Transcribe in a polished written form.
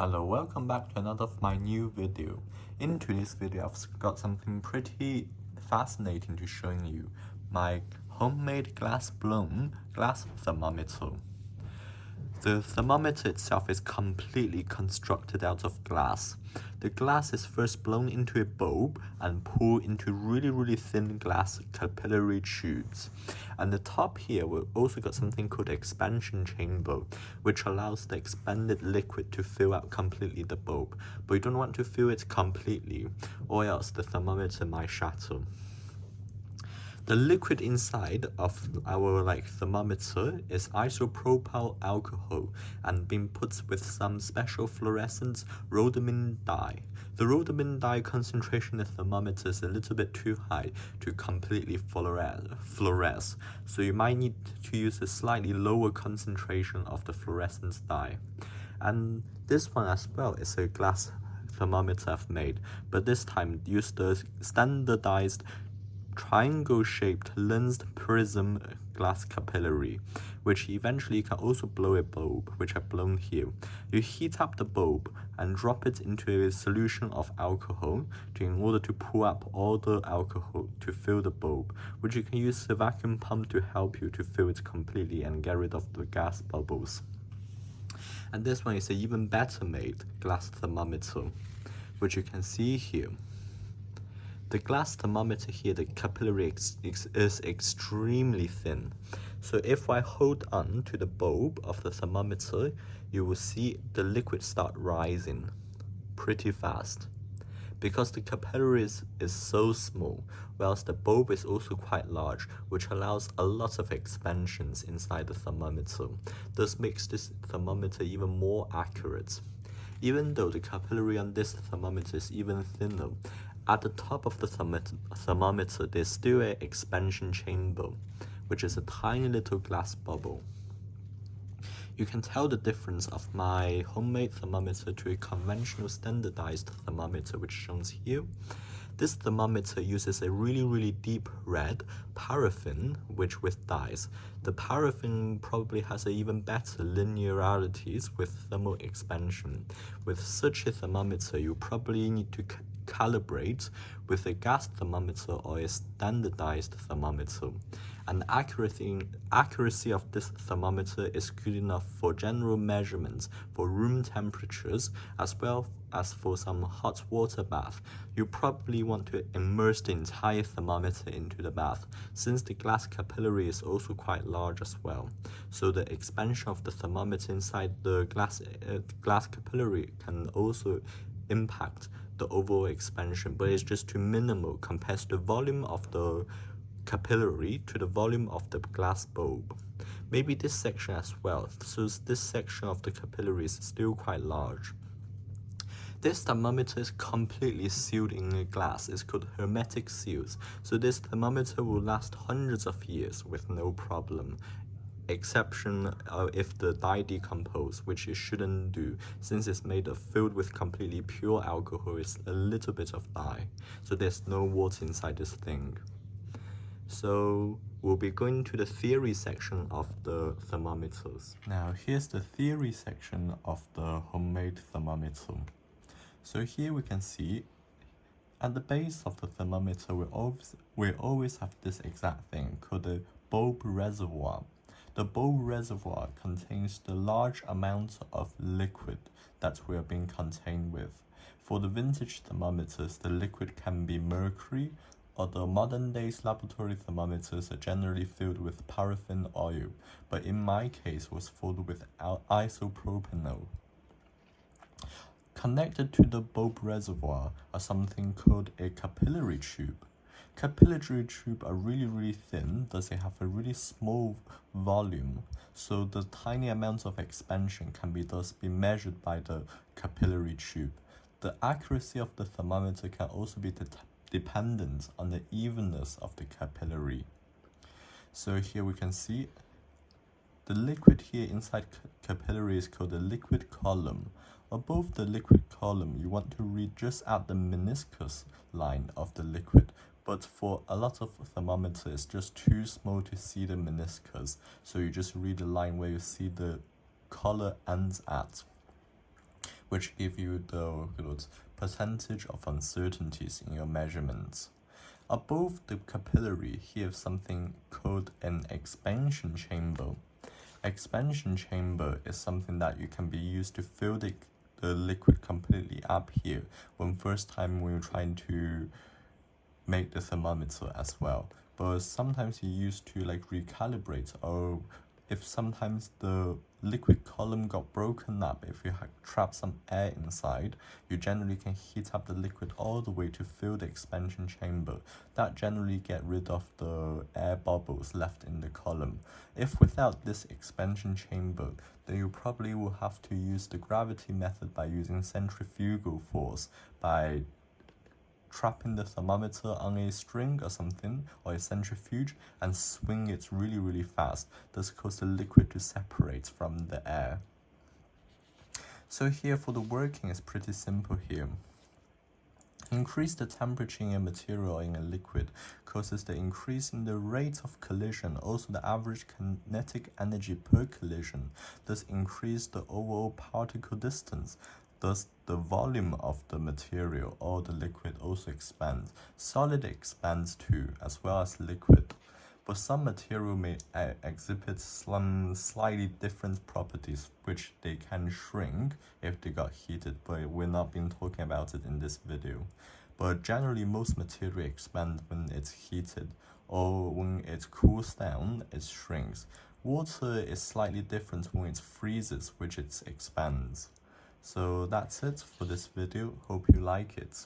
Hello, welcome back to another of my new video. In today's video, I've got something pretty fascinating to show you. My homemade glass-blown glass thermometer. The thermometer itself is completely constructed out of glass. The glass is first blown into a bulb and poured into really thin glass capillary tubes. And the top here we also got something called expansion chamber, which allows the expanded liquid to fill out completely the bulb. But you don't want to fill it completely, or else the thermometer might shatter. The liquid inside of our thermometer is isopropyl alcohol and being put with some special fluorescent rhodamine dye. The rhodamine dye concentration in the thermometer is a little bit too high to completely fluoresce, so you might need to use a slightly lower concentration of the fluorescent dye. And this one as well is a glass thermometer I've made, but this time use the standardized triangle-shaped lensed prism glass capillary, which eventually can also blow a bulb, which I've blown here. You heat up the bulb and drop it into a solution of alcohol in order to pull up all the alcohol to fill the bulb, which you can use a vacuum pump to help you to fill it completely and get rid of the gas bubbles. And this one is an even better made glass thermometer, which you can see here. The glass thermometer here, the capillary is extremely thin. So if I hold on to the bulb of the thermometer, you will see the liquid start rising pretty fast. Because the capillary is so small, whilst the bulb is also quite large, which allows a lot of expansions inside the thermometer. This makes this thermometer even more accurate. Even though the capillary on this thermometer is even thinner, at the top of the thermometer, there's still an expansion chamber, which is a tiny little glass bubble. You can tell the difference of my homemade thermometer to a conventional standardized thermometer, which shows here. This thermometer uses a really deep red paraffin, which with dyes. The paraffin probably has an even better linearities with thermal expansion. With such a thermometer, you probably need to calibrate with a gas thermometer or a standardized thermometer. And accuracy of this thermometer is good enough for general measurements for room temperatures as well as for some hot water bath. You probably want to immerse the entire thermometer into the bath, since the glass capillary is also quite large as well. So the expansion of the thermometer inside the glass capillary can also impact the overall expansion, but it's just too minimal compared to the volume of the capillary to the volume of the glass bulb. Maybe this section as well, so this section of the capillary is still quite large. This thermometer is completely sealed in a glass. It's called hermetic seals. So this thermometer will last hundreds of years with no problem. Exception if the dye decompose, which it shouldn't do, since it's filled with completely pure alcohol. It's a little bit of dye, so there's no water inside this thing. So we'll be going to the theory section of the thermometers. Now here's the theory section of the homemade thermometer. So here we can see at the base of the thermometer we always have this exact thing called the bulb reservoir. The bulb reservoir contains the large amount of liquid that we are being contained with. For the vintage thermometers, the liquid can be mercury, or the modern days laboratory thermometers are generally filled with paraffin oil, but in my case was filled with isopropanol. Connected to the bulb reservoir are something called a capillary tube. Capillary tubes are really thin, thus they have a really small volume, so the tiny amounts of expansion can thus be measured by the capillary tube. The accuracy of the thermometer can also be dependent on the evenness of the capillary. So here we can see the liquid here inside capillary is called the liquid column. Above the liquid column, you want to read just at the meniscus line of the liquid, but for a lot of thermometers, it's just too small to see the meniscus, so you just read the line where you see the color ends at. which give you the percentage of uncertainties in your measurements. Above the capillary, here is something called an expansion chamber. Expansion chamber is something that you can be used to fill the liquid completely up here when first time we're trying to make the thermometer as well. But sometimes you used to like recalibrate, or if sometimes the liquid column got broken up, if you trap some air inside, you generally can heat up the liquid all the way to fill the expansion chamber. That generally get rid of the air bubbles left in the column. If without this expansion chamber, then you probably will have to use the gravity method by using centrifugal force, by trapping the thermometer on a string or something, or a centrifuge, and swing it really fast. This causes the liquid to separate from the air. So here for the working is pretty simple here. Increase the temperature in a material in a liquid causes the increase in the rate of collision, also the average kinetic energy per collision, thus increase the overall particle distance. Thus, the volume of the material or the liquid also expands. Solid expands too, as well as liquid. But some material may exhibit some slightly different properties, which they can shrink if they got heated, but we're not been talking about it in this video. But generally, most material expand when it's heated, or when it cools down, it shrinks. Water is slightly different when it freezes, which it expands. So that's it for this video. Hope you like it.